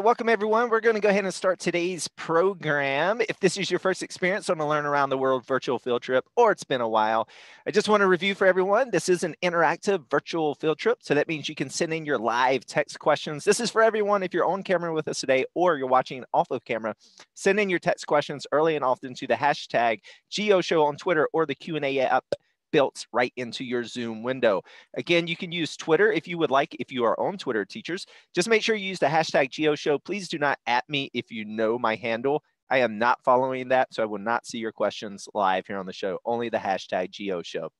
Welcome everyone. We're going to go ahead and start today's program. If this is your first experience on a Learn Around the World virtual field trip, or it's been a while, I just want to review for everyone. This is an interactive virtual field trip. So that means you can send in your live text questions. This is for everyone. If you're on camera with us today, or you're watching off of camera, send in your text questions early and often to the hashtag GEOshow on Twitter or the Q&A app built right into your Zoom window. Again, you can use Twitter if you would like, if you are on Twitter, teachers. Just make sure you use the hashtag GEOshow. Please do not @ me if you know my handle. I am not following that, so I will not see your questions live here on the show. Only the hashtag GEOshow.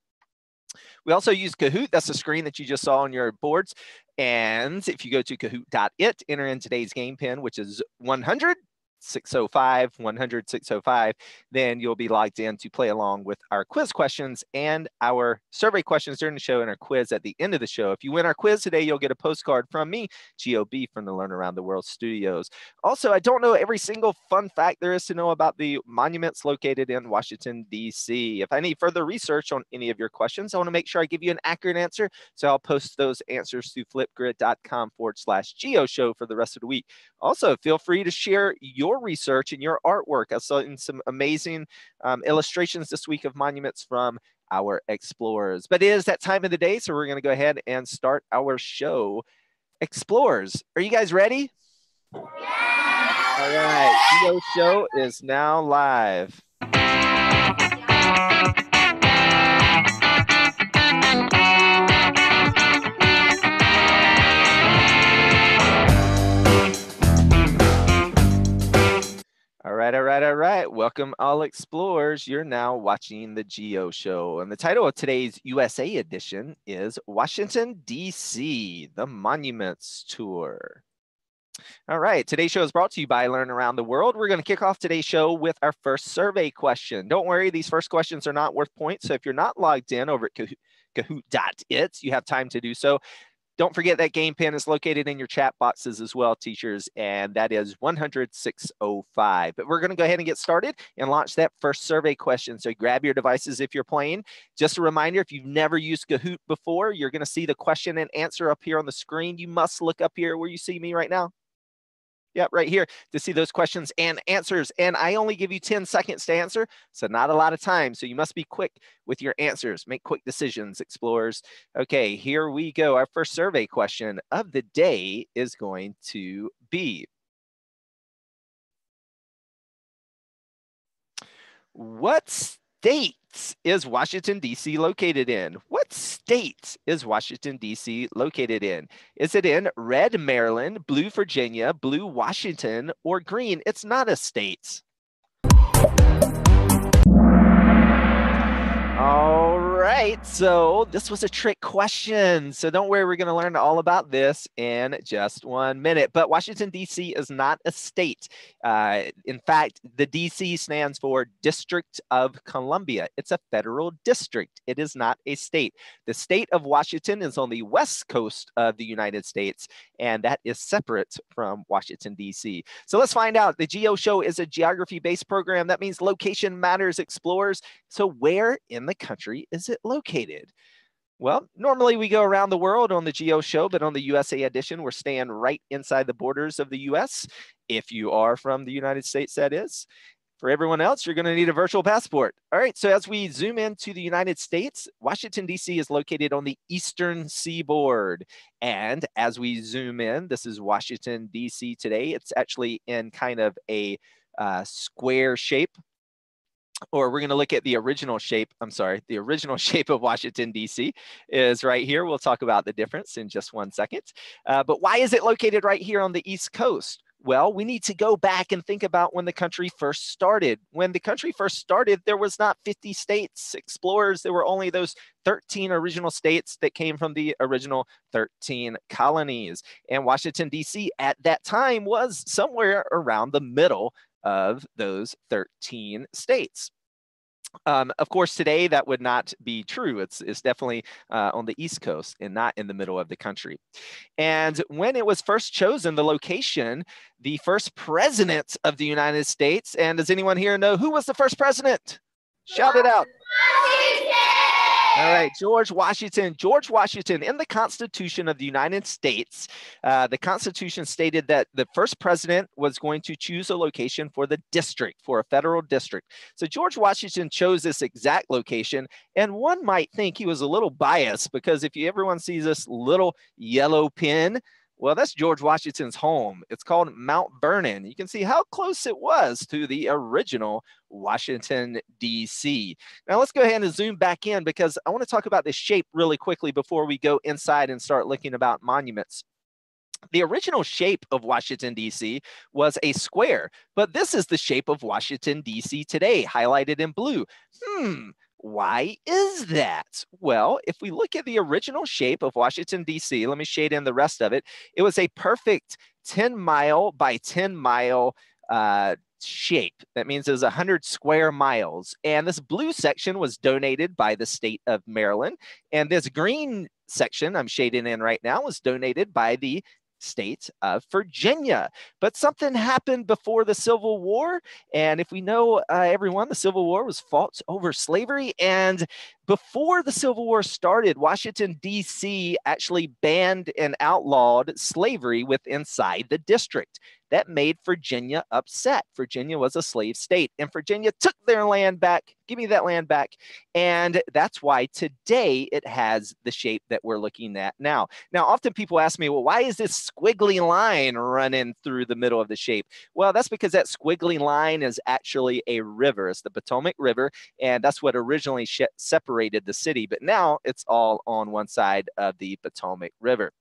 We also use Kahoot. That's the screen that you just saw on your boards. And if you go to kahoot.it, enter in today's game pin, which is 100. 605, 100, 605, then you'll be logged in to play along with our quiz questions and our survey questions during the show and our quiz at the end of the show. If you win our quiz today, you'll get a postcard from me, GOB, from the Learn Around the World studios. Also, I don't know every single fun fact there is to know about the monuments located in Washington, D.C. If I need further research on any of your questions, I want to make sure I give you an accurate answer. So I'll post those answers to flipgrid.com/GeoShow for the rest of the week. Also, feel free to share your research and your artwork. I saw in some amazing illustrations this week of monuments from our explorers. But it is that time of the day, so we're going to go ahead and start our show. Explorers, are you guys ready? Yeah! All right, GEOshow is now live. All right. Welcome, all explorers. You're now watching the GEOshow. And the title of today's USA edition is Washington, D.C., the Monuments Tour. All right. Today's show is brought to you by Learn Around the World. We're going to kick off today's show with our first survey question. Don't worry, these first questions are not worth points. So if you're not logged in over at kahoot.it, you have time to do so. Don't forget that game pin is located in your chat boxes as well, teachers, and that is 100, 605. But we're going to go ahead and get started and launch that first survey question. So grab your devices if you're playing. Just a reminder, if you've never used Kahoot before, you're going to see the question and answer up here on the screen. You must look up here where you see me right now. Yep, right here to see those questions and answers. And I only give you 10 seconds to answer, so not a lot of time. So you must be quick with your answers. Make quick decisions, explorers. Okay, here we go. Our first survey question of the day is going to be, what state is Washington, D.C. located in? What state is Washington, D.C. located in? Is it in red Maryland, blue Virginia, blue Washington, or green? It's not a state. All right, so this was a trick question. So don't worry, we're going to learn all about this in just 1 minute. But Washington, D.C. is not a state. In fact, the D.C. stands for District of Columbia. It's a federal district. It is not a state. The state of Washington is on the west coast of the United States, and that is separate from Washington, D.C. So let's find out. The GEOshow is a geography-based program. That means location matters, explorers. So where in the country is it located? Well, normally we go around the world on the GEOshow, but on the USA edition, we're staying right inside the borders of the US. If you are from the United States, that is. For everyone else, you're going to need a virtual passport. All right, so as we zoom into the United States, Washington, D.C. is located on the eastern seaboard. And as we zoom in, this is Washington, D.C. today. It's actually in kind of a square shape. Or we're going to look at the original shape. I'm sorry, the original shape of Washington, D.C. is right here. We'll talk about the difference in just one second. But why is it located right here on the East Coast? Well, we need to go back and think about when the country first started. When the country first started, there was not 50 states, explorers. There were only those 13 original states that came from the original 13 colonies. And Washington, D.C. at that time was somewhere around the middle of those 13 states. Of course, today that would not be true. It's definitely on the East Coast and not in the middle of the country. And when it was first chosen, the location, the first president of the United States, and does anyone here know who was the first president? Shout it out. All right, George Washington. George Washington, in the Constitution of the United States, the Constitution stated that the first president was going to choose a location for the district, for a federal district. So George Washington chose this exact location, and one might think he was a little biased because if everyone sees this little yellow pin, well, that's George Washington's home. It's called Mount Vernon. You can see how close it was to the original Washington, D.C. Now let's go ahead and zoom back in because I want to talk about the shape really quickly before we go inside and start looking about monuments. The original shape of Washington, D.C. was a square, but this is the shape of Washington, D.C. today, highlighted in blue. Why is that? Well, if we look at the original shape of Washington, D.C., let me shade in the rest of it. It was a perfect 10-mile by 10-mile shape. That means it was 100 square miles. And this blue section was donated by the state of Maryland. And this green section I'm shading in right now was donated by the state of Virginia. But something happened before the Civil War. And if we know, everyone, the Civil War was fought over slavery. And before the Civil War started, Washington, D.C. actually banned and outlawed slavery inside the district. That made Virginia upset. Virginia was a slave state, and Virginia took their land back. Give me that land back. And that's why today it has the shape that we're looking at now. Now, often people ask me, well, why is this squiggly line running through the middle of the shape? Well, that's because that squiggly line is actually a river. It's the Potomac River, and that's what originally separated the city. But now it's all on one side of the Potomac River.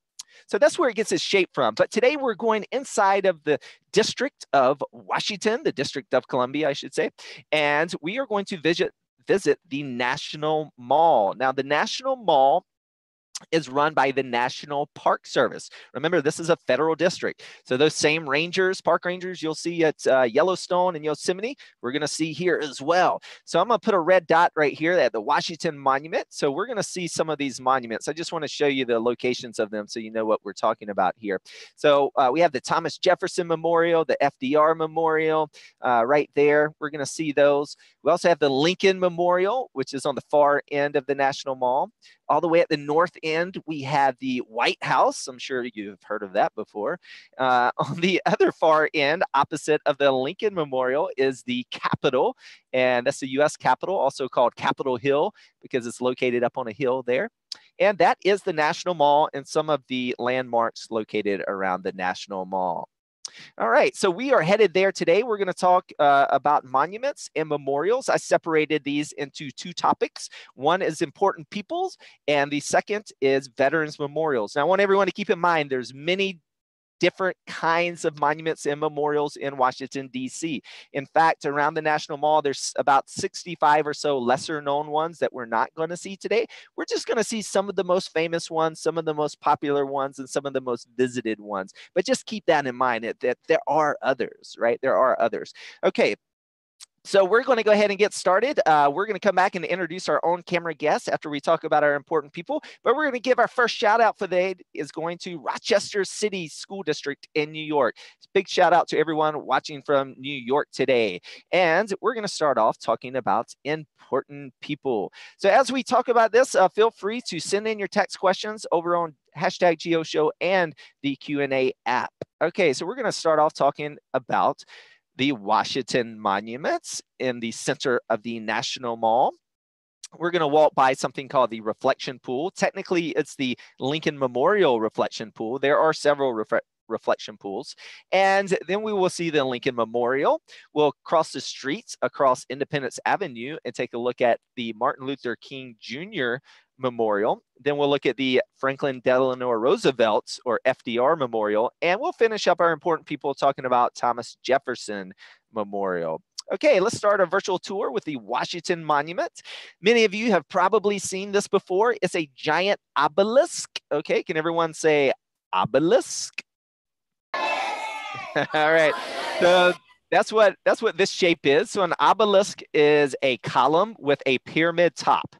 So that's where it gets its shape from. But today we're going inside of the District of Washington, the District of Columbia, I should say, and we are going to visit the National Mall. Now, the National Mall is run by the National Park Service. Remember, this is a federal district. So those same rangers, park rangers you'll see at Yellowstone and Yosemite, we're going to see here as well. So I'm going to put a red dot right here at the Washington Monument. So we're going to see some of these monuments. I just want to show you the locations of them so you know what we're talking about here. So we have the Thomas Jefferson Memorial, the FDR Memorial right there. We're going to see those. We also have the Lincoln Memorial, which is on the far end of the National Mall. All the way at the north end, we have the White House. I'm sure you've heard of that before. On the other far end, opposite of the Lincoln Memorial, is the Capitol. And that's the U.S. Capitol, also called Capitol Hill, because it's located up on a hill there. And that is the National Mall and some of the landmarks located around the National Mall. All right, so we are headed there today. We're going to talk about monuments and memorials. I separated these into two topics. One is important peoples, and the second is veterans memorials. Now, I want everyone to keep in mind there's many different kinds of monuments and memorials in Washington, D.C. In fact, around the National Mall, there's about 65 or so lesser known ones that we're not going to see today. We're just going to see some of the most famous ones, some of the most popular ones, and some of the most visited ones. But just keep that in mind that there are others, right? There are others. Okay. So we're going to go ahead and get started. We're going to come back and introduce our own camera guests after we talk about our important people. But we're going to give our first shout out for the day is going to Rochester City School District in New York. Big shout out to everyone watching from New York today. And we're going to start off talking about important people. So as we talk about this, feel free to send in your text questions over on hashtag GEOshow and the Q&A app. Okay, so we're going to start off talking about the Washington Monuments in the center of the National Mall. We're going to walk by something called the Reflection Pool. Technically, it's the Lincoln Memorial Reflection Pool. There are several reflection pools. And then we will see the Lincoln Memorial. We'll cross the streets across Independence Avenue and take a look at the Martin Luther King Jr. Memorial. Then we'll look at the Franklin Delano Roosevelt, or FDR Memorial. And we'll finish up our important people talking about Thomas Jefferson Memorial. Okay, let's start a virtual tour with the Washington Monument. Many of you have probably seen this before. It's a giant obelisk. Okay, can everyone say obelisk? All right, so that's what this shape is. So an obelisk is a column with a pyramid top.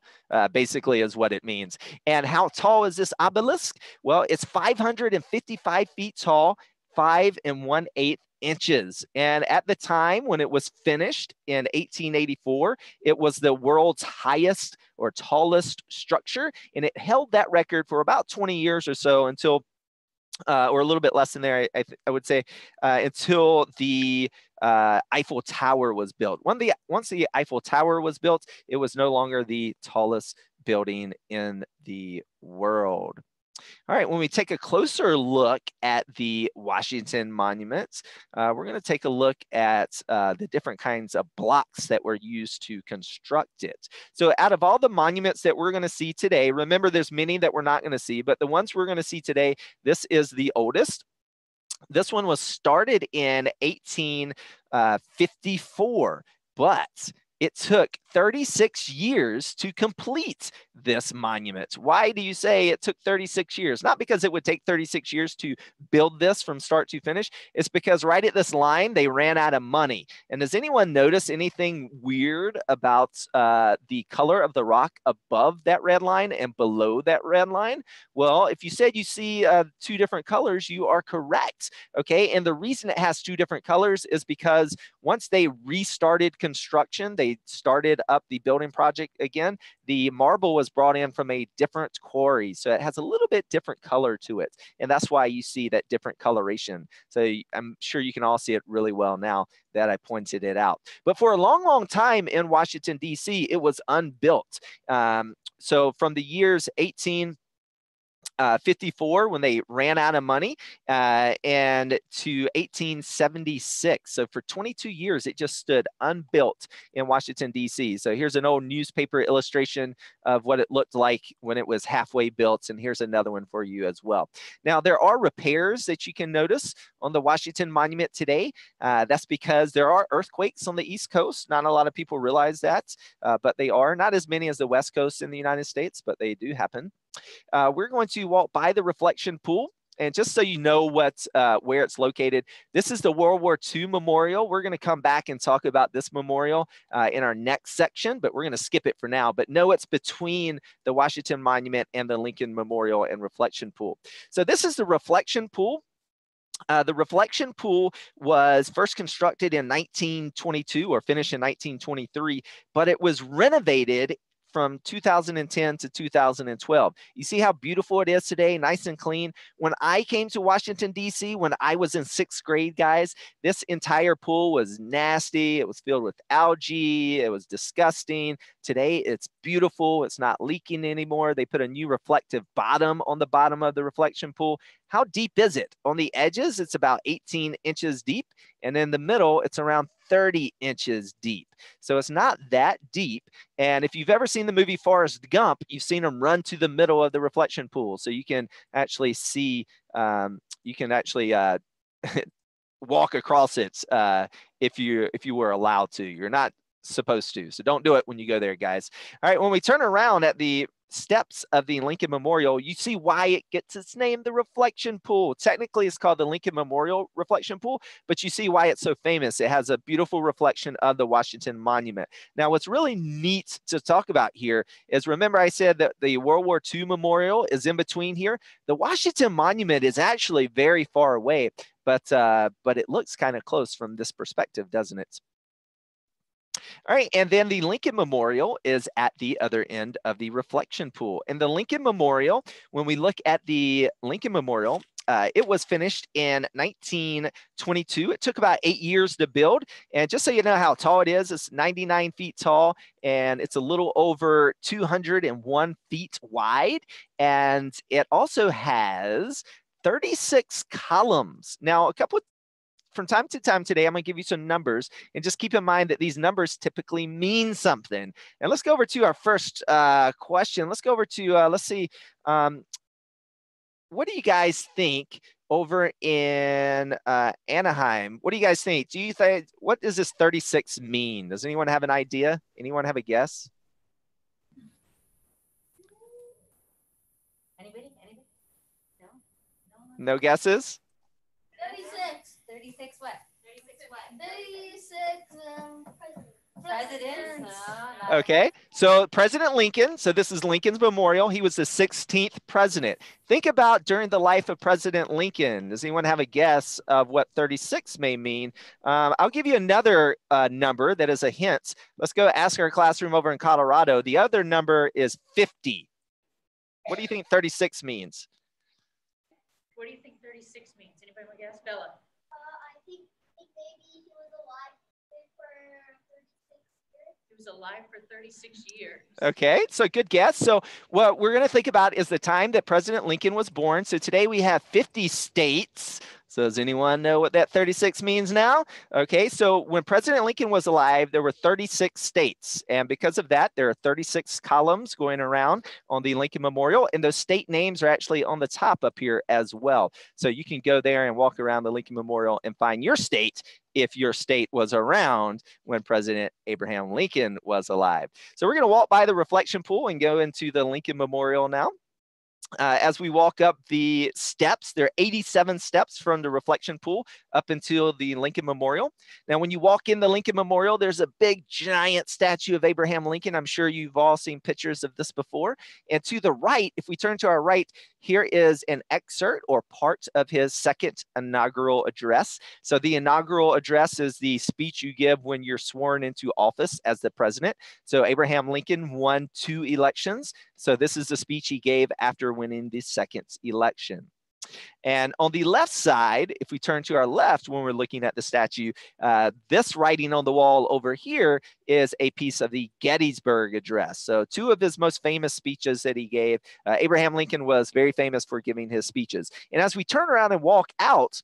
Basically is what it means. And how tall is this obelisk? Well, it's 555 feet tall, 5 1/8 inches. And at the time when it was finished in 1884, it was the world's highest or tallest structure. And it held that record for about 20 years or so until, or a little bit less than there, I would say, until the Eiffel Tower was built. Once the Eiffel Tower was built, it was no longer the tallest building in the world. All right, when we take a closer look at the Washington monuments, we're going to take a look at the different kinds of blocks that were used to construct it. So out of all the monuments that we're going to see today, remember there's many that we're not going to see, but the ones we're going to see today, this is the oldest. This one was started in 1854, but it took 36 years to complete this monument. Why do you say it took 36 years? Not because it would take 36 years to build this from start to finish. It's because right at this line, they ran out of money. And does anyone notice anything weird about the color of the rock above that red line and below that red line? Well, if you said you see two different colors, you are correct. Okay, and the reason it has two different colors is because once they restarted construction, they started up the building project again, the marble was brought in from a different quarry. So it has a little bit different color to it. And that's why you see that different coloration. So I'm sure you can all see it really well now that I pointed it out. But for a long, long time in Washington, D.C., it was unbuilt. So from the years 1854 when they ran out of money and to 1876. So for 22 years, it just stood unbuilt in Washington, D.C. So here's an old newspaper illustration of what it looked like when it was halfway built. And here's another one for you as well. Now, there are repairs that you can notice on the Washington Monument today. That's because there are earthquakes on the East Coast. Not a lot of people realize that, but they are. Not as many as the West Coast in the United States, but they do happen. We're going to walk by the reflection pool. And just so you know where it's located, this is the World War II Memorial. We're going to come back and talk about this memorial in our next section, but we're going to skip it for now. But know it's between the Washington Monument and the Lincoln Memorial and Reflection Pool. So this is the reflection pool. The reflection pool was first constructed in 1922 or finished in 1923, but it was renovated from 2010 to 2012. You see how beautiful it is today, nice and clean. When I came to Washington, D.C., when I was in 6th grade, guys, this entire pool was nasty. It was filled with algae. It was disgusting. Today, it's beautiful. It's not leaking anymore. They put a new reflective bottom on the bottom of the reflection pool. How deep is it? On the edges, it's about 18 inches deep. And in the middle, it's around 30 inches deep. So it's not that deep. And if you've ever seen the movie Forrest Gump, you've seen him run to the middle of the reflection pool. So you can actually see, walk across it if you were allowed to. You're not supposed to. So don't do it when you go there, guys. All right, when we turn around at the steps of the Lincoln Memorial, you see why it gets its name, the reflection pool. Technically, it's called the Lincoln Memorial Reflection Pool, but you see why it's so famous. It has a beautiful reflection of the Washington Monument. Now, what's really neat to talk about here is, remember I said that the World War II Memorial is in between here. The Washington Monument is actually very far away, but it looks kind of close from this perspective, doesn't it? All right, and then the Lincoln Memorial is at the other end of the reflection pool. And the Lincoln Memorial, when we look at the Lincoln Memorial, it was finished in 1922. It took about 8 years to build. And just so you know how tall it is, it's 99 feet tall, and it's a little over 201 feet wide. And it also has 36 columns. Now, from time to time today, I'm going to give you some numbers, and just keep in mind that these numbers typically mean something. And let's go over to our first question. Let's go over to, let's see, what do you guys think over in Anaheim? What do you guys think? Do you think, what does this 36 mean? Does anyone have an idea? Anyone have a guess? Anybody? No? No guesses? 36. 36 what? 36 what? 36 presidents. Okay, so President Lincoln, so this is Lincoln's memorial. He was the 16th president. Think about during the life of President Lincoln. Does anyone have a guess of what 36 may mean? I'll give you another number that is a hint. Let's go ask our classroom over in Colorado. The other number is 50. What do you think 36 means? What do you think 36 means? Anybody want to guess? Bella? I think maybe he was alive for 36 years. He was alive for 36 years. Okay, so good guess. So what we're going to think about is the time that President Lincoln was born. So today we have 50 states. So does anyone know what that 36 means now? Okay, so when President Lincoln was alive, there were 36 states. And because of that, there are 36 columns going around on the Lincoln Memorial. And those state names are actually on the top up here as well. So you can go there and walk around the Lincoln Memorial and find your state if your state was around when President Abraham Lincoln was alive. So we're going to walk by the reflection pool and go into the Lincoln Memorial now. As we walk up the steps, there are 87 steps from the reflection pool up until the Lincoln Memorial. Now, when you walk in the Lincoln Memorial, there's a big, giant statue of Abraham Lincoln. I'm sure you've all seen pictures of this before. And to the right, if we turn to our right, here is an excerpt or part of his second inaugural address. So the inaugural address is the speech you give when you're sworn into office as the president. So Abraham Lincoln won 2 elections. So this is the speech he gave after winning the second election. And on the left side, if we turn to our left when we're looking at the statue, this writing on the wall over here is a piece of the Gettysburg Address. So 2 of his most famous speeches that he gave. Abraham Lincoln was very famous for giving his speeches. And as we turn around and walk out,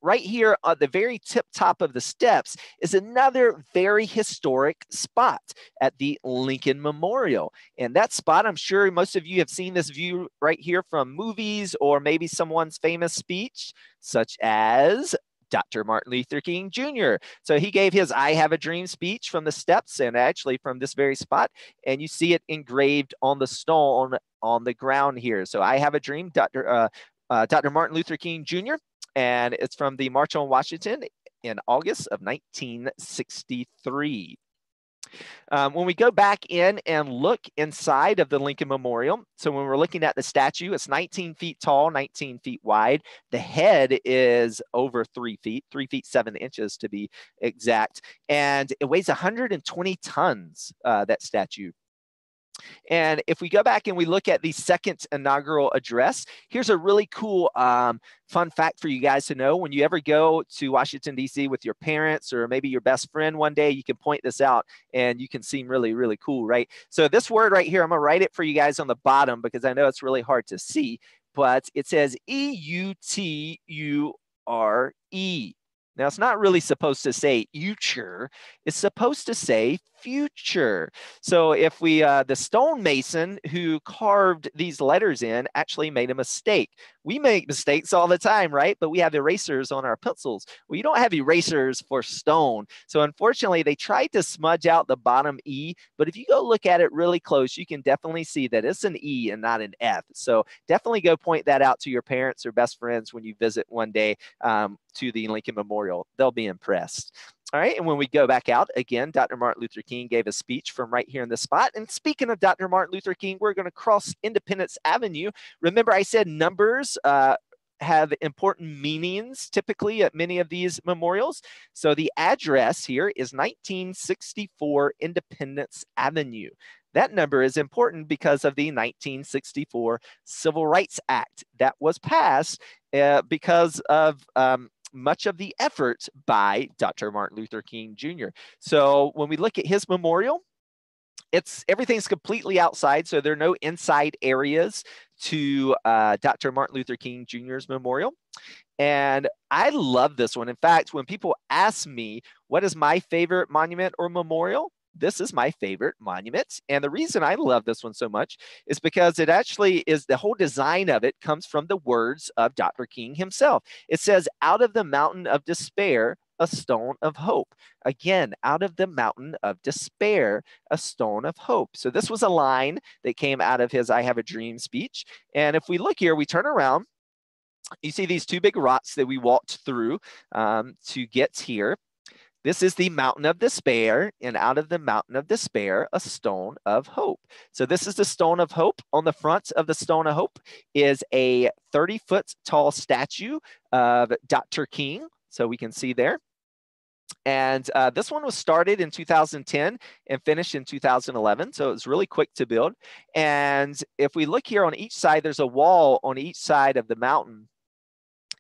right here at the very tip top of the steps is another very historic spot at the Lincoln Memorial. And that spot, I'm sure most of you have seen this view right here from movies or maybe someone's famous speech, such as Dr. Martin Luther King Jr. So he gave his I Have a Dream speech from the steps and actually from this very spot. And you see it engraved on the stone on the ground here. So I Have a Dream, Dr. Martin Luther King Jr., and it's from the March on Washington in August of 1963. When we go back in and look inside of the Lincoln Memorial, so when we're looking at the statue, it's 19 feet tall, 19 feet wide. The head is over 3 feet, 3 feet 7 inches to be exact, and it weighs 120 tons, that statue. And if we go back and we look at the second inaugural address, here's a really cool fun fact for you guys to know. When you ever go to Washington, D.C. with your parents or maybe your best friend one day, you can point this out and you can seem really, really cool, right? So this word right here, I'm going to write it for you guys on the bottom because I know it's really hard to see, but it says E-U-T-U-R-E. Now, it's not really supposed to say future. It's supposed to say future. So if we, the stonemason who carved these letters in actually made a mistake. We make mistakes all the time, right? But we have erasers on our pencils. Well, you don't have erasers for stone. So unfortunately, they tried to smudge out the bottom E, but if you go look at it really close, you can definitely see that it's an E and not an F. So definitely go point that out to your parents or best friends when you visit one day to the Lincoln Memorial. They'll be impressed. All right, and when we go back out, again, Dr. Martin Luther King gave a speech from right here in this spot. And speaking of Dr. Martin Luther King, we're going to cross Independence Avenue. Remember, I said numbers have important meanings typically at many of these memorials. So the address here is 1964 Independence Avenue. That number is important because of the 1964 Civil Rights Act that was passed because of much of the effort by Dr. Martin Luther King Jr. So when we look at his memorial, everything's completely outside, so there are no inside areas to Dr. Martin Luther King Jr.'s memorial. And I love this one. In fact, when people ask me what is my favorite monument or memorial, this is my favorite monument. And the reason I love this one so much is because it actually is, the whole design of it comes from the words of Dr. King himself. It says, "Out of the mountain of despair, a stone of hope." Again, out of the mountain of despair, a stone of hope. So this was a line that came out of his "I Have a Dream" speech. And if we look here, we turn around, you see these two big rocks that we walked through to get here. This is the mountain of despair, and out of the mountain of despair, a stone of hope. So this is the stone of hope. On the front of the stone of hope is a 30-foot tall statue of Dr. King. So we can see there. And this one was started in 2010 and finished in 2011. So it was really quick to build. And if we look here on each side, there's a wall on each side of the mountain.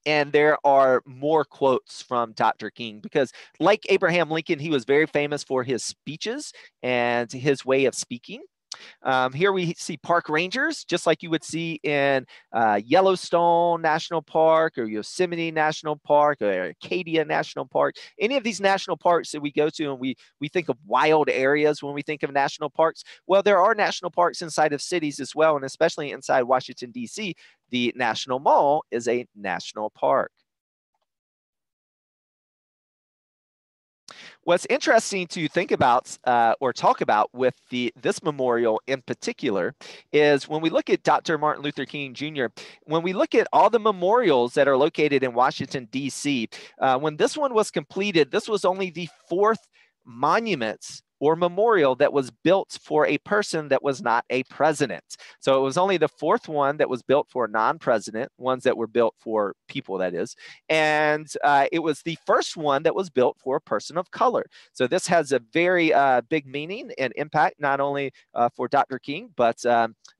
And there are more quotes from Dr. King because, like Abraham Lincoln, he was very famous for his speeches and his way of speaking. Here we see park rangers, just like you would see in Yellowstone National Park or Yosemite National Park or Acadia National Park. Any of these national parks that we go to, and we think of wild areas when we think of national parks. Well, there are national parks inside of cities as well, and especially inside Washington, D.C., the National Mall is a national park. What's interesting to think about or talk about with this memorial in particular is when we look at Dr. Martin Luther King Jr., when we look at all the memorials that are located in Washington, D.C., when this one was completed, this was only the fourth monument or memorial that was built for a person that was not a president. So it was only the fourth one that was built for a non-president, ones that were built for people, that is. And it was the first one that was built for a person of color. So this has a very big meaning and impact, not only for Dr. King, but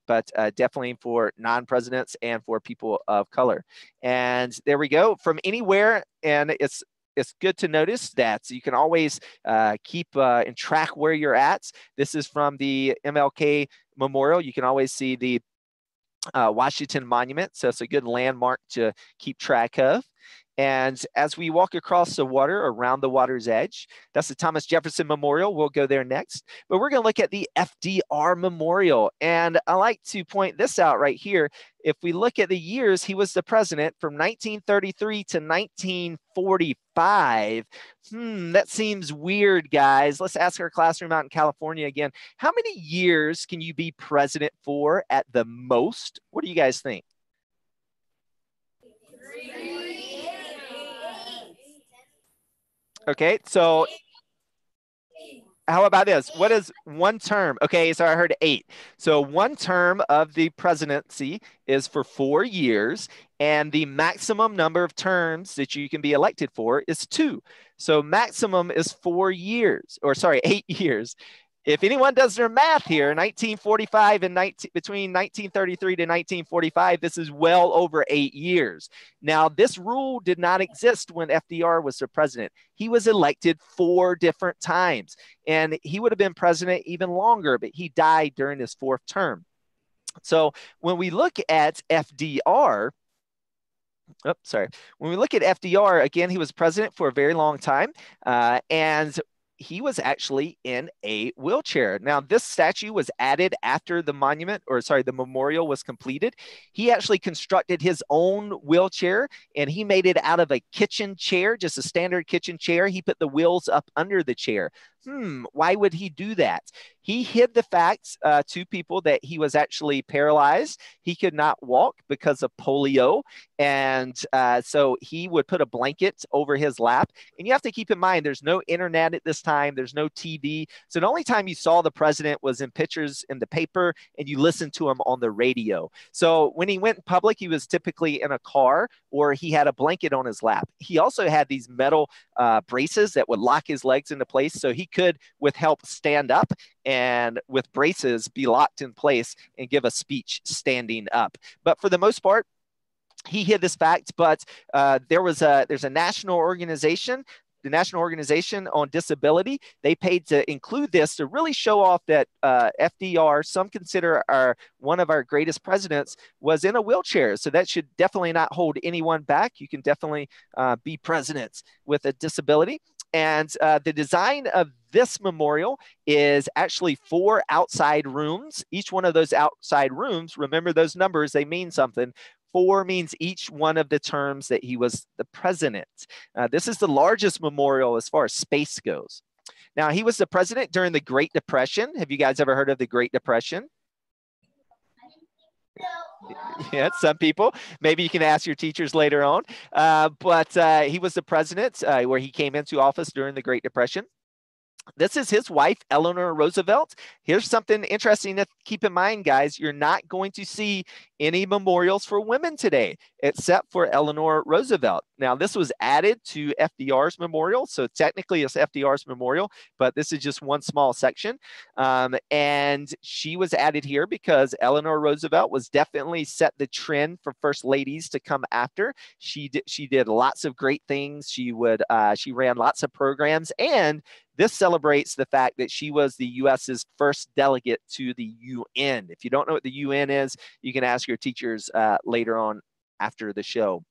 definitely for non-presidents and for people of color. And there we go, from anywhere, and it's good to notice that you can always keep and track where you're at. This is from the MLK Memorial. You can always see the Washington Monument, so it's a good landmark to keep track of. And as we walk across the water, around the water's edge, that's the Thomas Jefferson Memorial. We'll go there next. But we're going to look at the FDR Memorial. And I like to point this out right here. If we look at the years he was the president from 1933 to 1945, that seems weird, guys. Let's ask our classroom out in California again. How many years can you be president for at the most? What do you guys think? 3. Okay, so how about this? What is one term? Okay, so I heard 8. So one term of the presidency is for 4 years, and the maximum number of terms that you can be elected for is 2. So maximum is 4 years, or sorry, 8 years. If anyone does their math here, 1945 and between 1933 to 1945, this is well over 8 years. Now, this rule did not exist when FDR was the president. He was elected 4 different times, and he would have been president even longer, but he died during his 4th term. So when we look at FDR, when we look at FDR, again, he was president for a very long time, and he was actually in a wheelchair. Now, this statue was added after the memorial was completed. He actually constructed his own wheelchair, and he made it out of a kitchen chair, just a standard kitchen chair. He put the wheels up under the chair. Why would he do that? He hid the fact to people that he was actually paralyzed. He could not walk because of polio. And so he would put a blanket over his lap. And you have to keep in mind, there's no internet at this time. There's no TV. So the only time you saw the president was in pictures in the paper, and you listened to him on the radio. So when he went in public, he was typically in a car, or he had a blanket on his lap. He also had these metal braces that would lock his legs into place, so he could, with help, stand up and with braces be locked in place and give a speech standing up. But for the most part, he hid this fact, but there's a national organization, the National Organization on Disability. They paid to include this to really show off that FDR, some consider one of our greatest presidents, was in a wheelchair. So that should definitely not hold anyone back. You can definitely be president with a disability. And the design of this memorial is actually 4 outside rooms. Each one of those outside rooms, remember those numbers, they mean something. 4 means each one of the terms that he was the president. This is the largest memorial as far as space goes. Now, he was the president during the Great Depression. Have you guys ever heard of the Great Depression? Yeah, some people. Maybe you can ask your teachers later on. But he was the president where he came into office during the Great Depression. This is his wife, Eleanor Roosevelt. Here's something interesting to keep in mind, guys. You're not going to see any memorials for women today, except for Eleanor Roosevelt. Now, this was added to FDR's memorial, so technically it's FDR's memorial, but this is just one small section. And she was added here because Eleanor Roosevelt was definitely set the trend for first ladies to come after. She did lots of great things. She ran lots of programs, and this celebrates the fact that she was the U.S.'s first delegate to the UN. If you don't know what the UN is, you can ask your teachers later on after the show.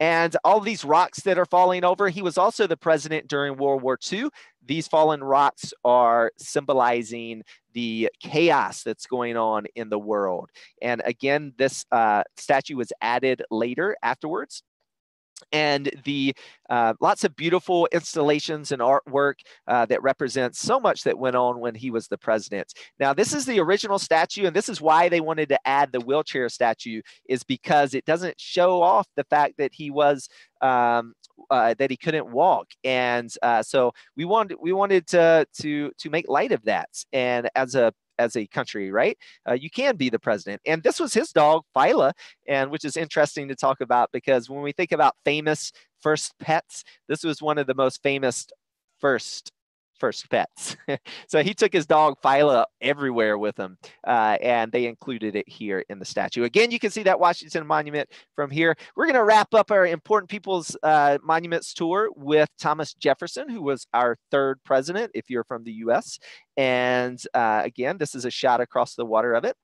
And all these rocks that are falling over, he was also the president during World War II. These fallen rocks are symbolizing the chaos that's going on in the world. And again, this statue was added later afterwards. And the lots of beautiful installations and artwork that represents so much that went on when he was the president. Now, this is the original statue, and this is why they wanted to add the wheelchair statue, is because it doesn't show off the fact that he was that he couldn't walk, and so we wanted to make light of that. And as a country, right? You can be the president. And this was his dog, Phyla, and which is interesting to talk about because when we think about famous first pets, this was one of the most famous first pets. So he took his dog Phyla everywhere with him, and they included it here in the statue. Again, you can see that Washington Monument from here. We're going to wrap up our Important People's Monuments tour with Thomas Jefferson, who was our 3rd president, if you're from the U.S. And again, this is a shot across the water of it.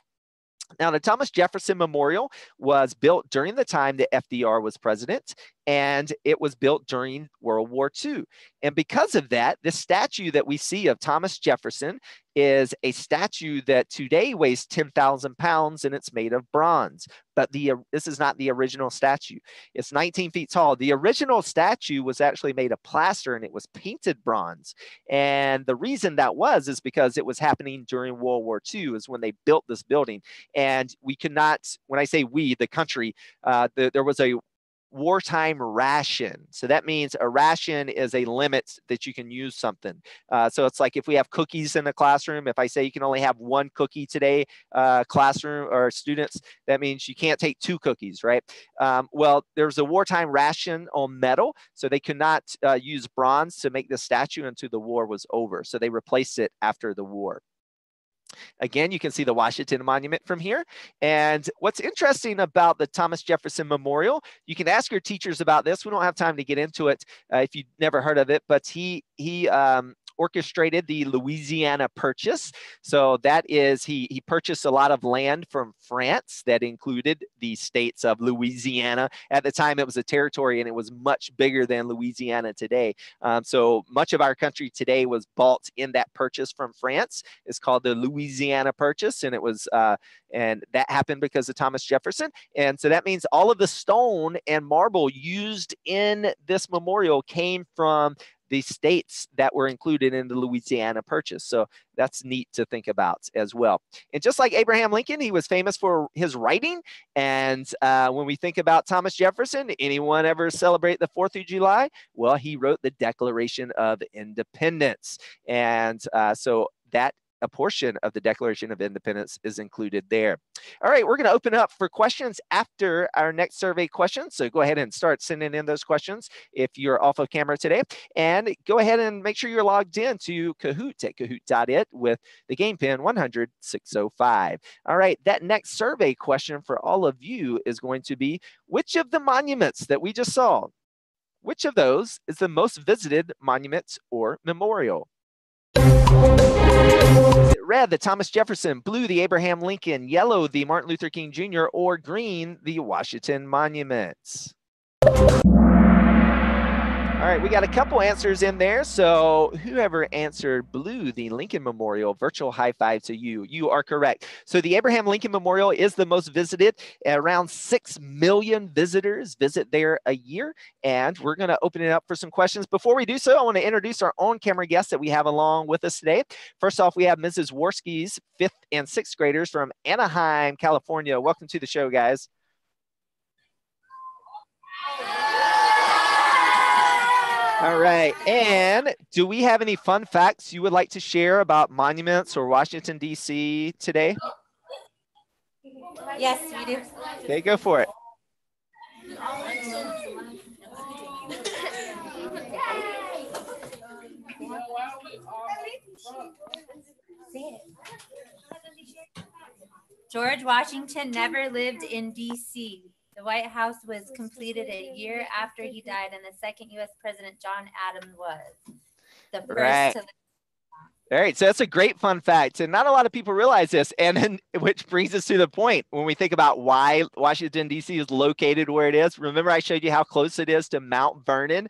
Now, the Thomas Jefferson Memorial was built during the time that FDR was president, and it was built during World War II. And because of that, the statue that we see of Thomas Jefferson is a statue that today weighs 10,000 pounds, and it's made of bronze. But this is not the original statue. It's 19 feet tall. The original statue was actually made of plaster, and it was painted bronze. And the reason that is because it was happening during World War II is when they built this building. And we could not, when I say we, the country, there was a wartime ration. So that means a ration is a limit that you can use something. So it's like if we have cookies in the classroom, if I say you can only have 1 cookie today, classroom or students, that means you can't take 2 cookies, right? Well, there's a wartime ration on metal, so they could not use bronze to make the statue until the war was over. So they replaced it after the war. Again, you can see the Washington Monument from here. And what's interesting about the Thomas Jefferson Memorial, you can ask your teachers about this. We don't have time to get into it if you've never heard of it, but he orchestrated the Louisiana Purchase. So that is, he purchased a lot of land from France that included the states of Louisiana. At the time, it was a territory, and it was much bigger than Louisiana today. So much of our country today was bought in that purchase from France. It's called the Louisiana Purchase, and it was and that happened because of Thomas Jefferson. And so that means all of the stone and marble used in this memorial came from the states that were included in the Louisiana Purchase. So that's neat to think about as well. And just like Abraham Lincoln, he was famous for his writing. And when we think about Thomas Jefferson, anyone ever celebrate the 4th of July? Well, he wrote the Declaration of Independence. And so that a portion of the Declaration of Independence is included there. All right, we're going to open up for questions after our next survey question. So go ahead and start sending in those questions if you're off of camera today. And go ahead and make sure you're logged in to Kahoot at kahoot.it with the game pin 100-605. All right, that next survey question for all of you is going to be, which of the monuments that we just saw, which of those is the most visited monument or memorial? Red, the Thomas Jefferson; blue, the Abraham Lincoln; yellow, the Martin Luther King Jr., or green, the Washington monuments? All right, we got a couple answers in there. So whoever answered blue, the Lincoln Memorial, virtual high five to you. You are correct. So the Abraham Lincoln Memorial is the most visited. Around 6 million visitors visit there a year. And we're going to open it up for some questions. Before we do so, I want to introduce our on-camera guests that we have along with us today. First off, we have Mrs. Worski's 5th and 6th graders from Anaheim, California. Welcome to the show, guys. All right, and do we have any fun facts you would like to share about monuments or Washington, D.C. today? Yes, we do. Okay, go for it. George Washington never lived in D.C. The White House was completed a year after he died, and the second U.S. President, John Adams, was the first Right. to live. All right, so that's a great fun fact, and not a lot of people realize this, and then, which brings us to the point when we think about why Washington, D.C. is located where it is. Remember I showed you how close it is to Mount Vernon,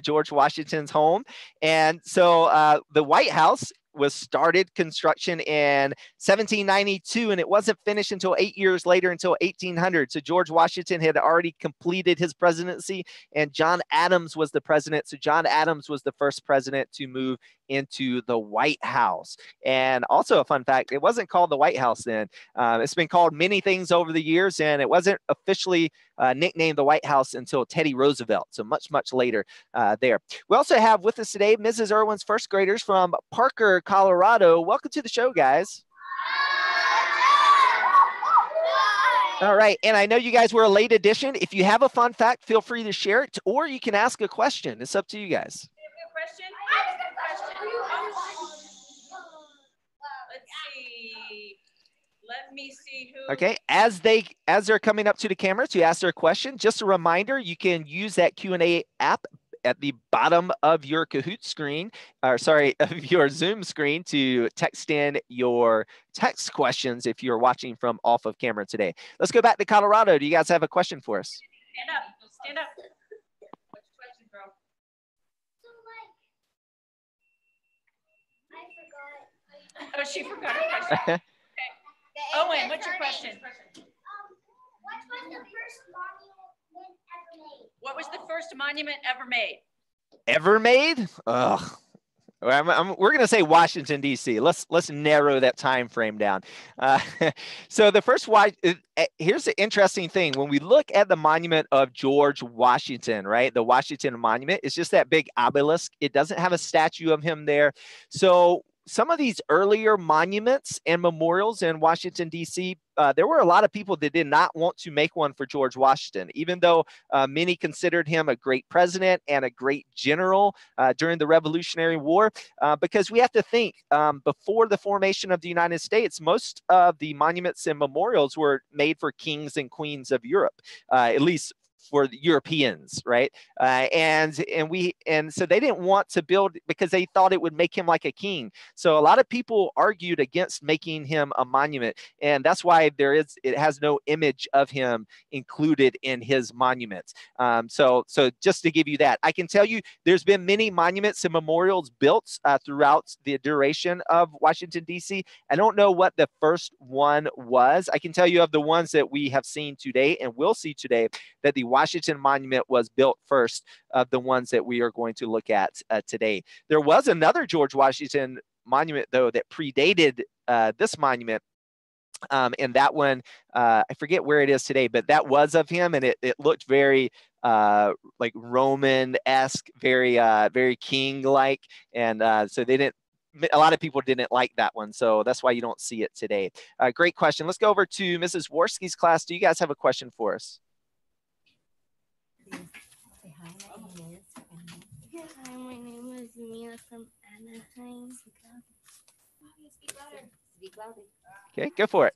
George Washington's home, and so the White House was started construction in 1792, and it wasn't finished until 8 years later, until 1800. So George Washington had already completed his presidency, and John Adams was the president. So John Adams was the first president to move into the White House. And also a fun fact, it wasn't called the White House then. It's been called many things over the years, and it wasn't officially nicknamed the White House until Teddy Roosevelt. So much, much later there. We also have with us today Mrs. Irwin's first graders from Parker, Colorado. Welcome to the show, guys. All right, and I know you guys were a late addition. If you have a fun fact, feel free to share it, or you can ask a question. It's up to you guys. Question? Let's see. Let me see who. Okay, as they're coming up to the camera to ask their question, just a reminder, you can use that Q&A app at the bottom of your Kahoot screen, or sorry, of your Zoom screen, to text in your text questions if you're watching from off of camera today. Let's go back to Colorado. Do you guys have a question for us? Stand up. Stand up. What's your question, girl? So, I forgot. Oh, she forgot her question. Okay. Owen, what's your question? What was the first monument ever made? What was the first monument ever made? Ever made? Ugh. We're going to say Washington, D.C. Let's narrow that time frame down. So the first, here's the interesting thing. When we look at the monument of George Washington, right, the Washington Monument, it's just that big obelisk. It doesn't have a statue of him there. So some of these earlier monuments and memorials in Washington, D.C., there were a lot of people that did not want to make one for George Washington, even though many considered him a great president and a great general during the Revolutionary War, because we have to think, before the formation of the United States, most of the monuments and memorials were made for kings and queens of Europe, at least for the Europeans, right? And so they didn't want to build because they thought it would make him like a king. So a lot of people argued against making him a monument, and that's why it has no image of him included in his monuments. So just to give you that, I can tell you there's been many monuments and memorials built throughout the duration of Washington, D.C. I don't know what the first one was. I can tell you of the ones that we have seen today and will see today, that the Washington Monument was built first of the ones that we are going to look at today. There was another George Washington monument, though, that predated this monument. And that one, I forget where it is today, but that was of him, and it looked very like Roman-esque, very king-like, and so they didn't a lot of people didn't like that one, so that's why you don't see it today. Great question. Let's go over to Mrs. Worski's class. Do you guys have a question for us? Hi, my name is Mia from Anaheim. Speak louder. Speak louder. Okay, go for it.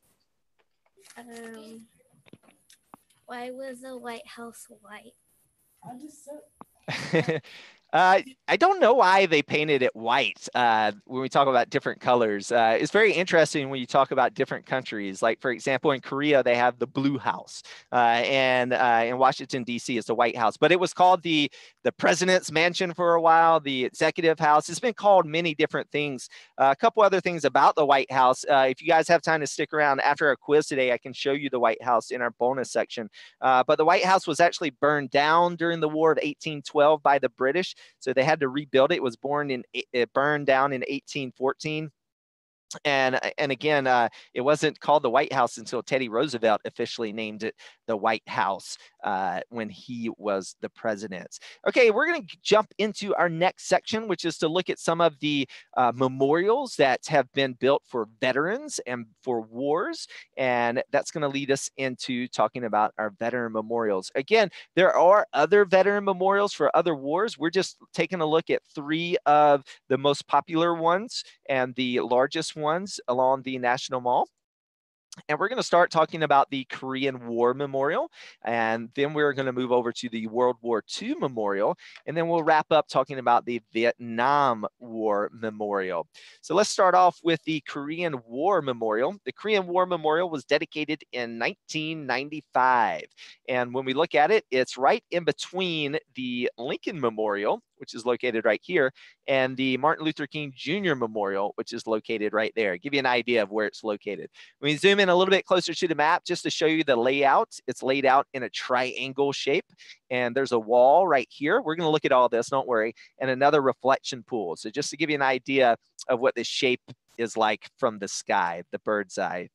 Why was the White House white? I don't know why they painted it white when we talk about different colors. It's very interesting when you talk about different countries. Like, for example, in Korea, they have the Blue House. And in Washington, D.C. is the White House. But it was called the President's Mansion for a while, the Executive House. It's been called many different things. A couple other things about the White House. If you guys have time to stick around after our quiz today, I can show you the White House in our bonus section. But the White House was actually burned down during the War of 1812 by the British. So they had to rebuild it. It was burned down in 1814. And again, it wasn't called the White House until Teddy Roosevelt officially named it the White House when he was the president. Okay, we're going to jump into our next section, which is to look at some of the memorials that have been built for veterans and for wars. And that's going to lead us into talking about our veteran memorials. Again, there are other veteran memorials for other wars. We're just taking a look at 3 of the most popular ones and the largest ones along the National Mall. And we're going to start talking about the Korean War Memorial, and then we're going to move over to the World War II Memorial, and then we'll wrap up talking about the Vietnam War Memorial. So let's start off with the Korean War Memorial. The Korean War Memorial was dedicated in 1995, and when we look at it, it's right in between the Lincoln Memorial, which is located right here, and the Martin Luther King Jr. Memorial, which is located right there. Give you an idea of where it's located. When you zoom in a little bit closer to the map, just to show you the layout, it's laid out in a triangle shape, and there's a wall right here. We're gonna look at all this, don't worry, and another reflection pool. So just to give you an idea of what this shape is like from the sky, the bird's eye.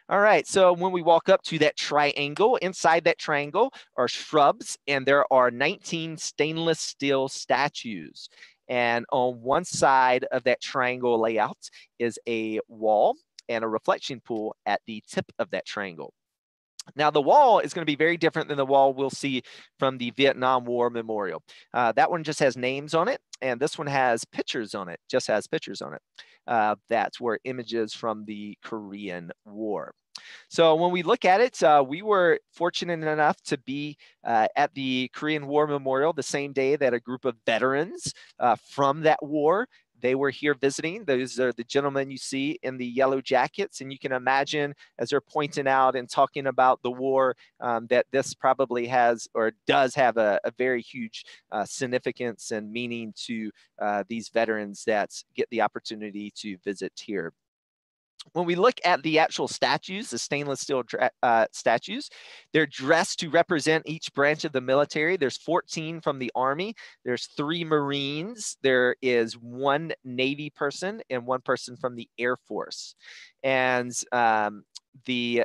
All right, so when we walk up to that triangle, inside that triangle are shrubs, and there are 19 stainless steel statues. And on one side of that triangle layout is a wall and a reflection pool at the tip of that triangle. Now, the wall is going to be very different than the wall we'll see from the Vietnam War Memorial. That one just has names on it, and this one has pictures on it, just has pictures on it. That's where images from the Korean War. So when we look at it, we were fortunate enough to be at the Korean War Memorial the same day that a group of veterans from that war, they were here visiting. Those are the gentlemen you see in the yellow jackets. And you can imagine as they're pointing out and talking about the war that this probably has or does have a very huge significance and meaning to these veterans that get the opportunity to visit here. When we look at the actual statues, the stainless steel statues, they're dressed to represent each branch of the military. There's 14 from the Army. There's 3 Marines. There is 1 Navy person and 1 person from the Air Force. And the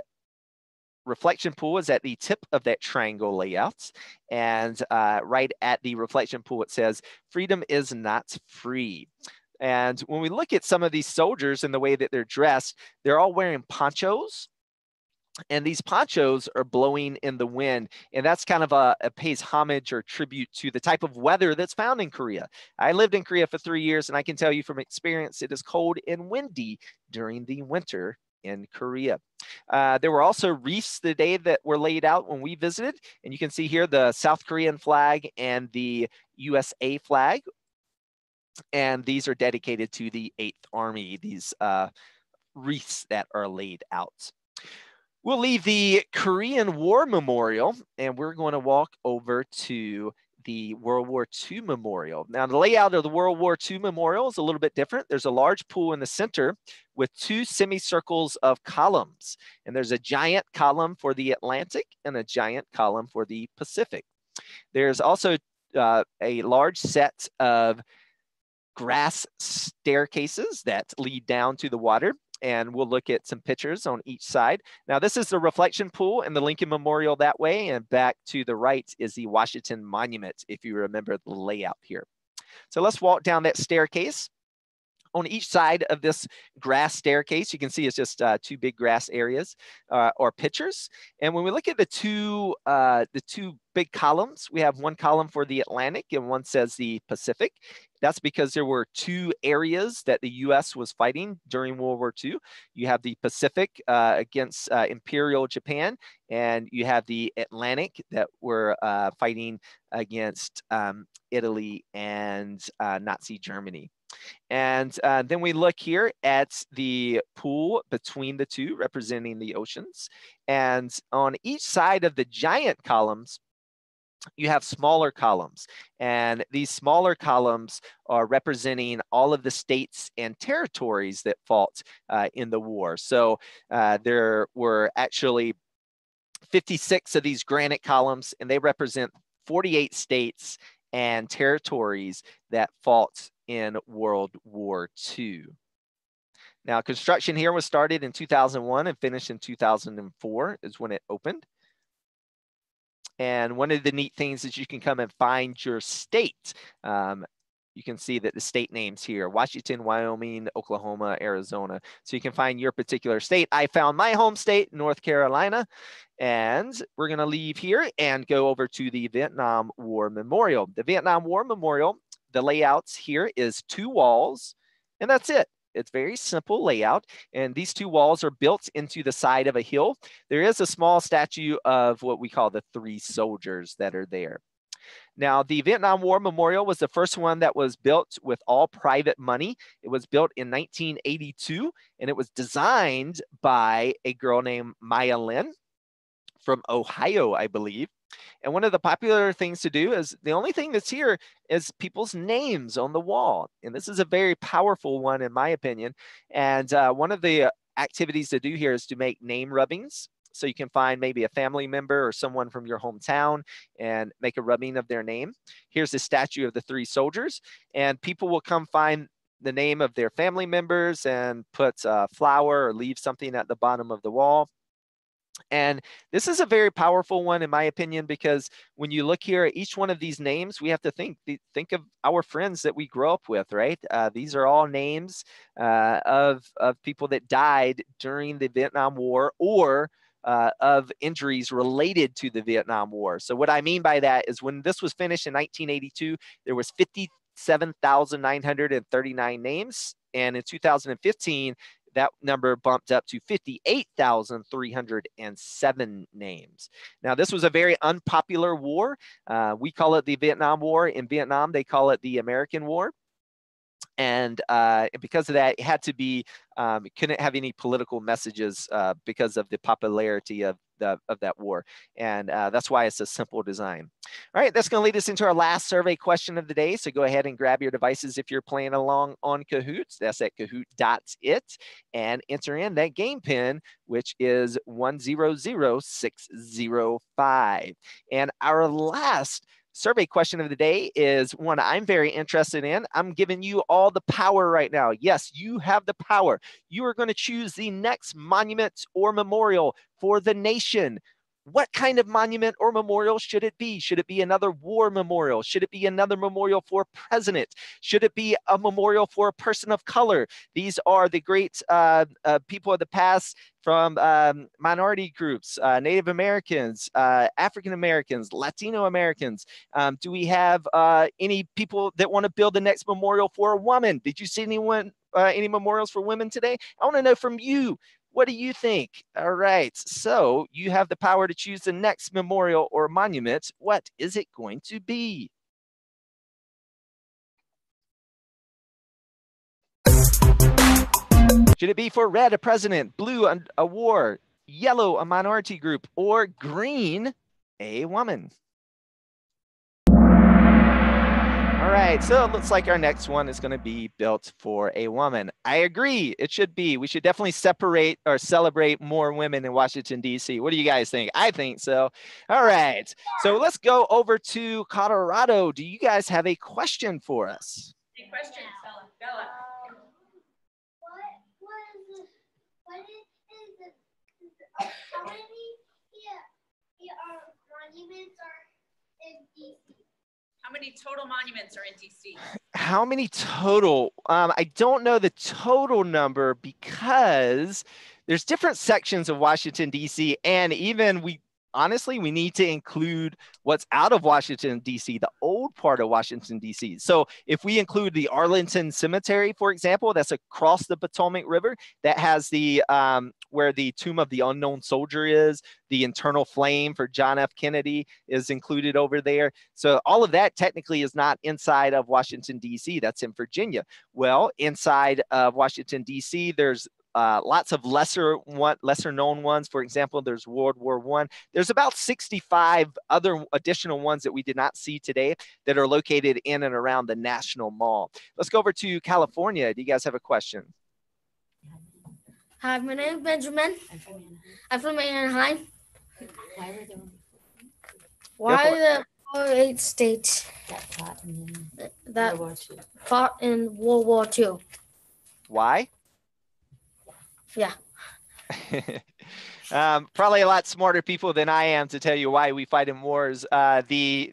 reflection pool is at the tip of that triangle layout. And right at the reflection pool, it says, "Freedom is not free." And when we look at some of these soldiers and the way that they're dressed, they're all wearing ponchos. And these ponchos are blowing in the wind. And that's kind of a pays homage or tribute to the type of weather that's found in Korea. I lived in Korea for 3 years, and I can tell you from experience, it is cold and windy during the winter in Korea. There were also wreaths the day that were laid out when we visited. And you can see here the South Korean flag and the USA flag. And these are dedicated to the 8th Army, these wreaths that are laid out. We'll leave the Korean War Memorial, and we're going to walk over to the World War II Memorial. Now, the layout of the World War II Memorial is a little bit different. There's a large pool in the center with 2 semicircles of columns, and there's a giant column for the Atlantic and a giant column for the Pacific. There's also a large set of grass staircases that lead down to the water, and we'll look at some pictures on each side. Now, this is the reflection pool and the Lincoln Memorial that way, and back to the right is the Washington Monument, if you remember the layout here. So let's walk down that staircase. On each side of this grass staircase, you can see it's just two big grass areas or pictures. And when we look at the two big columns, we have one column for the Atlantic and one says the Pacific. That's because there were two areas that the U.S. was fighting during World War II. You have the Pacific against Imperial Japan, and you have the Atlantic that were fighting against Italy and Nazi Germany. And then we look here at the pool between the two, representing the oceans. And on each side of the giant columns, you have smaller columns. And these smaller columns are representing all of the states and territories that fought in the war. So there were actually 56 of these granite columns, and they represent 48 states and territories that fought in World War II. Now, construction here was started in 2001 and finished in 2004 is when it opened. And one of the neat things is you can come and find your state. You can see that the state names here: Washington, Wyoming, Oklahoma, Arizona. So you can find your particular state. I found my home state, North Carolina. And we're going to leave here and go over to the Vietnam War Memorial. The Vietnam War Memorial, the layouts here is two walls, and that's it. It's very simple layout, and these two walls are built into the side of a hill. There is a small statue of what we call the three soldiers that are there. Now, the Vietnam War Memorial was the first one that was built with all private money. It was built in 1982, and it was designed by a girl named Maya Lin from Ohio, I believe. And one of the popular things to do is the only thing that's here is people's names on the wall. And this is a very powerful one, in my opinion. And one of the activities to do here is to make name rubbings. So you can find maybe a family member or someone from your hometown and make a rubbing of their name. Here's the statue of the three soldiers, and people will come find the name of their family members and put a flower or leave something at the bottom of the wall. And this is a very powerful one, in my opinion, because when you look here at each one of these names, we have to think of our friends that we grew up with, right? These are all names of people that died during the Vietnam War or of injuries related to the Vietnam War. So what I mean by that is when this was finished in 1982, there was 57,939 names. And in 2015, that number bumped up to 58,307 names. Now, this was a very unpopular war. We call it the Vietnam War. In Vietnam, they call it the American War. And because of that, it had to be, it couldn't have any political messages because of the popularity of that war. And that's why it's a simple design. All right, that's going to lead us into our last survey question of the day. So go ahead and grab your devices if you're playing along on Kahoot. That's at kahoot.it, and enter in that game pin, which is 100605. And our last survey question of the day is one I'm very interested in. I'm giving you all the power right now. Yes, you have the power. You are going to choose the next monument or memorial for the nation. What kind of monument or memorial should it be? Should it be another war memorial? Should it be another memorial for a president? Should it be a memorial for a person of color? These are the great people of the past from minority groups, Native Americans, African Americans, Latino Americans. Do we have any people that want to build the next memorial for a woman? Did you see anyone, any memorials for women today? I want to know from you. What do you think? All right, so you have the power to choose the next memorial or monument. What is it going to be? Should it be for red, a president, blue, a war, yellow, a minority group, or green, a woman? All right, so it looks like our next one is going to be built for a woman. I agree, it should be. We should definitely separate or celebrate more women in Washington, D.C. What do you guys think? I think so. All right, so let's go over to Colorado. Do you guys have a question for us? Any questions? Bella. How many monuments are in DC? How many total monuments are in DC? How many total? I don't know the total number because there's different sections of Washington, D.C. And even honestly, we need to include what's out of Washington, D.C., the old part of Washington, D.C. So if we include the Arlington Cemetery, for example, that's across the Potomac River, that has the where the Tomb of the Unknown Soldier is, the internal flame for John F. Kennedy is included over there. So all of that technically is not inside of Washington, D.C. That's in Virginia. Well, inside of Washington, D.C., there's lots of lesser known ones. For example, there's World War I. There's about 65 other additional ones that we did not see today that are located in and around the National Mall. Let's go over to California. Do you guys have a question? Hi, my name is Benjamin. I'm from Anaheim. Why are the 8 states that fought in World War II? Why? Yeah. Probably a lot smarter people than I am to tell you why we fight in wars. In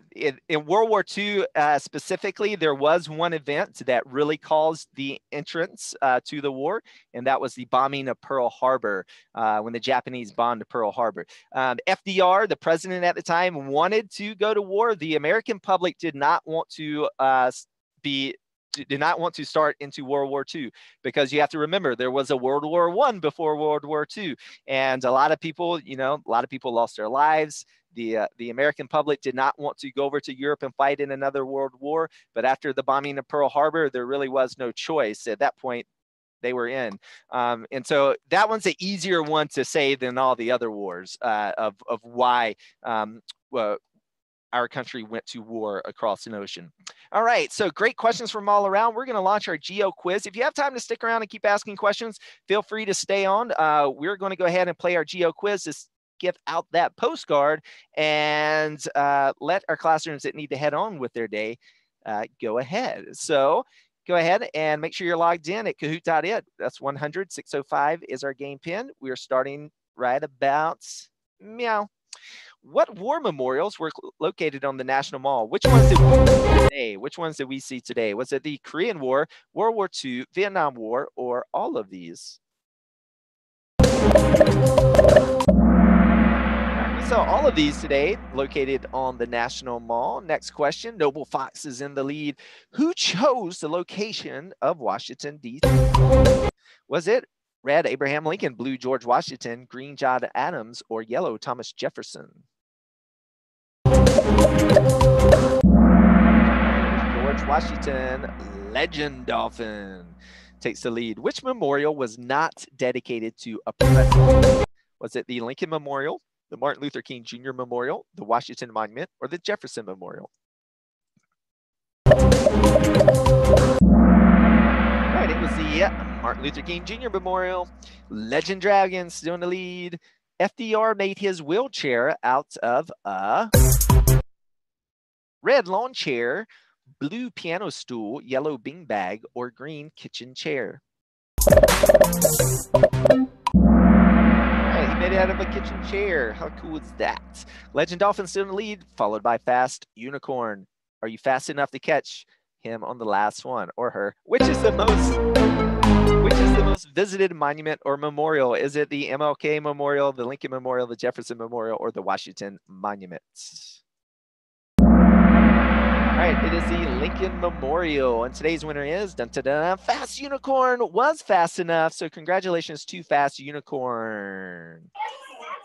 World War II specifically, there was one event that really caused the entrance to the war, and that was the bombing of Pearl Harbor when the Japanese bombed Pearl Harbor. FDR, the president at the time, wanted to go to war. The American public did not want to start into World War II, because you have to remember there was a World War I before World War II, and a lot of people lost their lives. The American public did not want to go over to Europe and fight in another world war, but after the bombing of Pearl Harbor, there really was no choice. At that point, they were in. And so that one's an easier one to say than all the other wars of why our country went to war across an ocean. All right, so great questions from all around. We're going to launch our Geo quiz. If you have time to stick around and keep asking questions, feel free to stay on. We're going to go ahead and play our Geo quiz to give out that postcard and let our classrooms that need to head on with their day go ahead. So go ahead and make sure you're logged in at kahoot.it. That's 100-605 is our game pin. We're starting right about meow. What war memorials were located on the National Mall? Which ones did we see today? Which ones did we see today? Was it the Korean War, World War II, Vietnam War, or all of these? We saw all of these today located on the National Mall. Next question, Noble Fox is in the lead. Who chose the location of Washington, D.C.? Was it red, Abraham Lincoln, blue, George Washington, green, John Adams, or yellow, Thomas Jefferson? George Washington. Legend Dolphin takes the lead. Which memorial was not dedicated to a president? Was it the Lincoln Memorial, the Martin Luther King Jr. Memorial, the Washington Monument, or the Jefferson Memorial? Right, it was the Martin Luther King Jr. Memorial. Legend Dragon still in the lead. FDR made his wheelchair out of a red lawn chair, blue piano stool, yellow beanbag, or green kitchen chair. Right, he made it out of a kitchen chair. How cool is that? Legend Dolphin still in the lead, followed by Fast Unicorn. Are you fast enough to catch him on the last one, or her? Which is the most visited monument or memorial? Is it the MLK Memorial, the Lincoln Memorial, the Jefferson Memorial, or the Washington Monument? All right, it is the Lincoln Memorial, and today's winner is Fast Unicorn was fast enough. So congratulations to Fast Unicorn.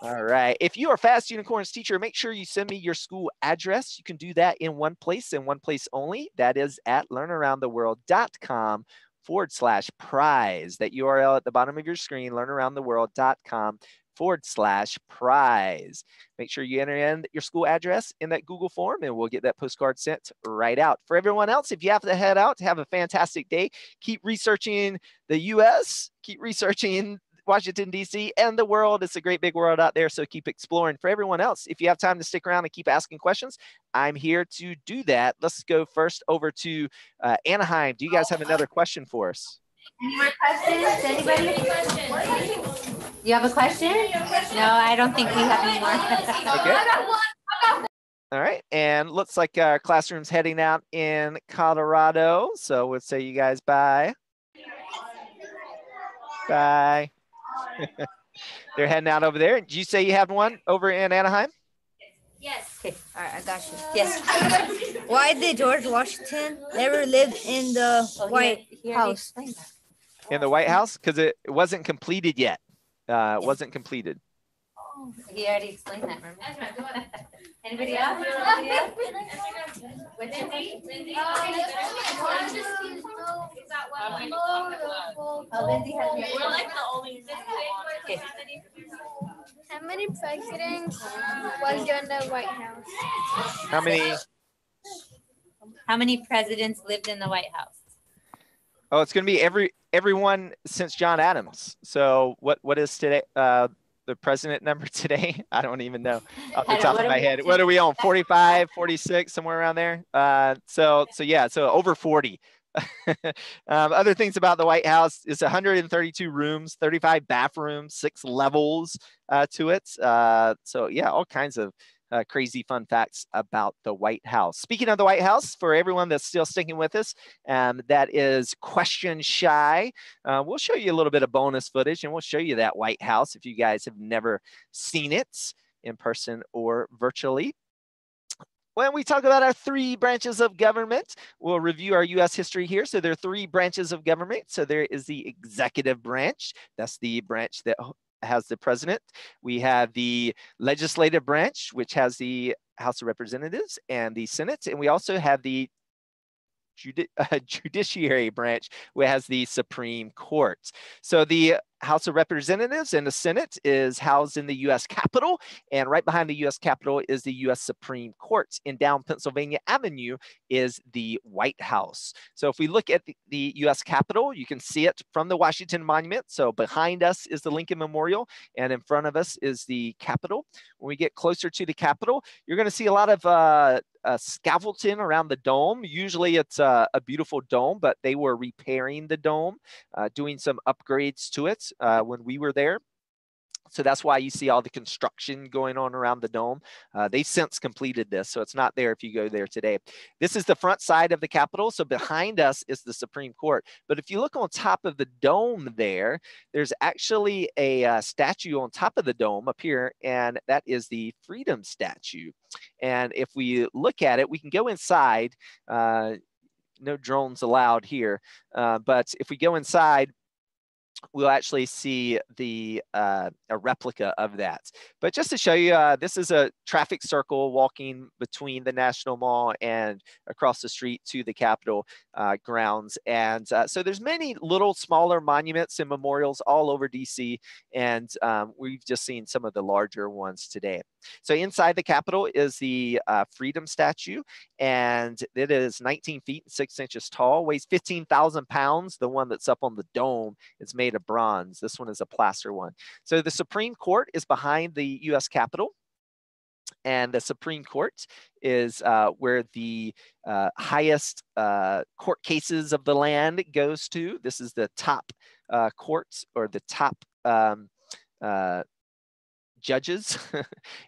All right, if you are Fast Unicorn's teacher, make sure you send me your school address. You can do that in one place and one place only. That is at learnaroundtheworld.com/prize. That URL at the bottom of your screen, learnaroundtheworld.com/prize. Make sure you enter in your school address in that Google form, and we'll get that postcard sent right out. For everyone else, if you have to head out, have a fantastic day. Keep researching the U.S., keep researching Washington, D.C., and the world. It's a great big world out there, so keep exploring. For everyone else, if you have time to stick around and keep asking questions, I'm here to do that. Let's go first over to Anaheim. Do you guys have another question for us? Any more questions? Anybody? You have a question? No, I don't think we have any more. Okay. All right, and looks like our classroom's heading out in Colorado. So we'll say you guys bye. Bye. They're heading out over there. Did you say you have one over in Anaheim? Yes. Okay, all right, I got you. Yes. Why did George Washington never live in the White House? In the White House? Because it wasn't completed yet. It wasn't completed. He already explained that, remember? Anybody else? Anybody else? Lindsay? Lindsay? Oh, Lindsay has the We're like the only. Okay. How many presidents was in the White House? How many? presidents lived in the White House? Oh, it's going to be everyone since John Adams. So what is today? The president number today? I don't even know off the top of my head. What are we on? 45, 46, somewhere around there. So yeah, so over 40. Other things about the White House is 132 rooms, 35 bathrooms, 6 levels to it. So yeah, all kinds of crazy fun facts about the White House. Speaking of the White House, for everyone that's still sticking with us, that is question shy. We'll show you a little bit of bonus footage, and we'll show you that White House if you guys have never seen it in person or virtually. When we talk about our 3 branches of government, we'll review our U.S. history here. So there are 3 branches of government. So there is the executive branch. That's the branch that has the president. We have the legislative branch, which has the House of Representatives and the Senate. And we also have the judiciary branch, which has the Supreme Court. So the House of Representatives and the Senate is housed in the U.S. Capitol, and right behind the U.S. Capitol is the U.S. Supreme Court. And down Pennsylvania Avenue is the White House. So if we look at the U.S. Capitol, you can see it from the Washington Monument. So behind us is the Lincoln Memorial, and in front of us is the Capitol. When we get closer to the Capitol, you're going to see a lot of scaffolding around the dome. Usually it's a beautiful dome, but they were repairing the dome, doing some upgrades to it when we were there. So that's why you see all the construction going on around the dome. They since completed this, so it's not there if you go there today. This is the front side of the Capitol. So behind us is the Supreme Court. But if you look on top of the dome there's actually a statue on top of the dome up here, and that is the Freedom Statue. And if we look at it, we can go inside. No drones allowed here. But if we go inside, we'll actually see a replica of that. But just to show you, this is a traffic circle walking between the National Mall and across the street to the Capitol grounds. And so there's many little smaller monuments and memorials all over DC, and we've just seen some of the larger ones today. So inside the Capitol is the Freedom Statue, and it is 19 feet and 6 inches tall, weighs 15,000 pounds. The one that's up on the dome is made of bronze. This one is a plaster one. So the Supreme Court is behind the U.S. Capitol, and the Supreme Court is where the highest court cases of the land goes to. This is the top courts, or the top judges.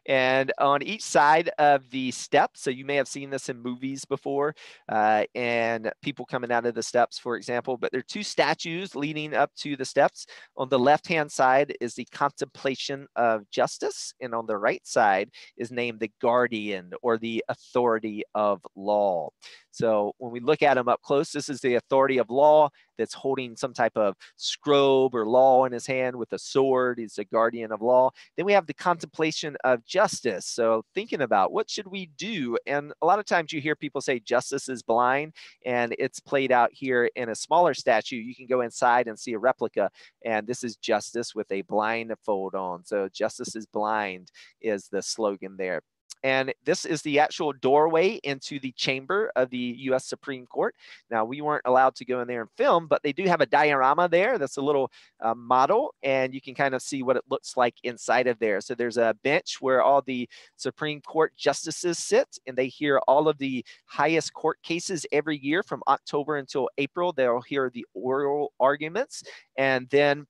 And on each side of the steps, so you may have seen this in movies before, and people coming out of the steps, for example, but there are 2 statues leading up to the steps. On the left-hand side is the Contemplation of Justice, and on the right side is named the Guardian, or the Authority of Law. So when we look at him up close, this is the authority of law that's holding some type of scribe or law in his hand with a sword. He's a guardian of law. Then we have the contemplation of justice. So thinking about what should we do? And a lot of times you hear people say justice is blind, and it's played out here in a smaller statue. You can go inside and see a replica, and this is justice with a blindfold on. So justice is blind is the slogan there. And this is the actual doorway into the chamber of the U.S. Supreme Court. Now, we weren't allowed to go in there and film, but they do have a diorama there. That's a little model, and you can kind of see what it looks like inside of there. So there's a bench where all the Supreme Court justices sit, and they hear all of the highest court cases every year from October until April. They'll hear the oral arguments, and then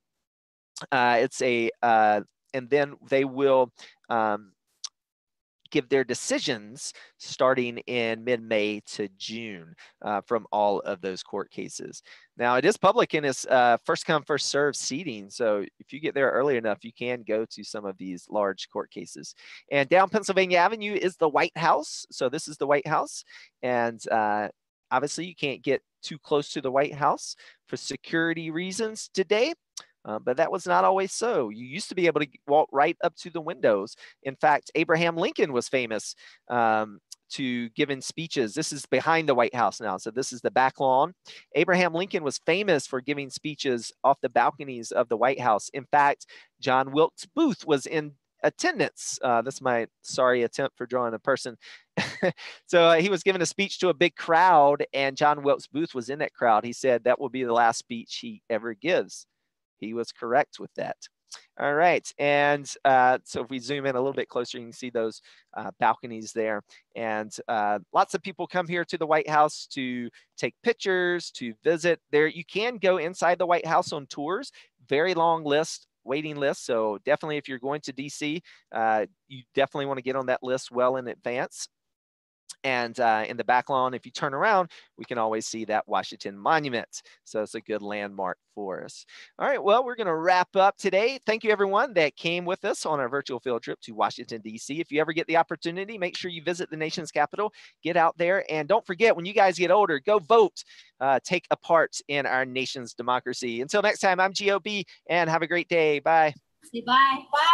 and then they will give their decisions starting in mid-May to June from all of those court cases. Now, it is public and it's first come, first served seating. So if you get there early enough, you can go to some of these large court cases. And down Pennsylvania Avenue is the White House. So this is the White House. And obviously, you can't get too close to the White House for security reasons today. But that was not always so. You used to be able to walk right up to the windows. In fact, Abraham Lincoln was famous to giving speeches. This is behind the White House now. So this is the back lawn. Abraham Lincoln was famous for giving speeches off the balconies of the White House. In fact, John Wilkes Booth was in attendance. That's my sorry attempt for drawing a person. So he was giving a speech to a big crowd, and John Wilkes Booth was in that crowd. He said that will be the last speech he ever gives. He was correct with that. All right. And so if we zoom in a little bit closer, you can see those balconies there. And lots of people come here to the White House to take pictures, to visit there. You can go inside the White House on tours. Very long list, waiting list. So definitely if you're going to DC, you definitely want to get on that list well in advance. And in the back lawn, if you turn around, we can always see that Washington Monument. So it's a good landmark for us. All right, well, we're going to wrap up today. Thank you, everyone that came with us on our virtual field trip to Washington, D.C. If you ever get the opportunity, make sure you visit the nation's capital, get out there. And don't forget, when you guys get older, go vote. Take a part in our nation's democracy. Until next time, I'm GOB, and have a great day. Bye. Say bye. Bye.